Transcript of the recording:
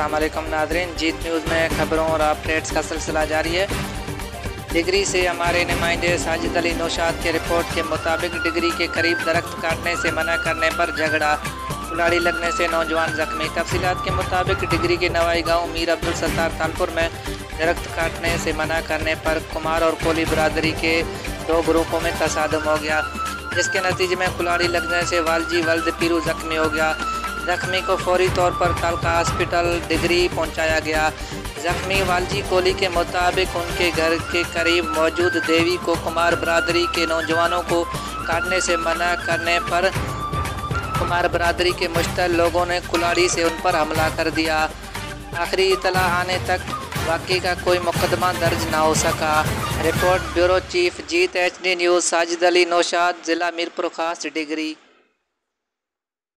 अस्सलाम वालेकुम नाज़रीन, जीत न्यूज़ में खबरों और अपडेट्स का सिलसिला जारी है। डिग्री से हमारे नुमाइंदे साजिद अली नौशाद के रिपोर्ट के मुताबिक डिग्री के करीब दरख्त काटने से मना करने पर झगड़ा, कुल्हाड़ी लगने से नौजवान जख्मी। तफसीलात के मुताबिक डिग्री के नवाई गाँव मीर अब्दुल सत्तार तालपुर में दरख्त काटने से मना करने पर कुमार और कोली बरादरी के दो ग्रुपों में तसादम हो गया, जिसके नतीजे में कुल्हाड़ी लगने से वालजी वल्द पीरू जख्मी हो गया। जख्मी को फौरी तौर पर तालका हॉस्पिटल डिग्री पहुंचाया गया। जख्मी वालजी कोली के मुताबिक उनके घर के करीब मौजूद देवी को कुमार बरादरी के नौजवानों को काटने से मना करने पर कुमार बरादरी के मुश्तल लोगों ने कुल्हाड़ी से उन पर हमला कर दिया। आखिरी इतला आने तक वाक़ई का कोई मुकदमा दर्ज ना हो सका। रिपोर्ट ब्यूरो चीफ, जीत HD न्यूज़, साजिद अली नौशाद, ज़िला मीरपुर खास, डिग्री।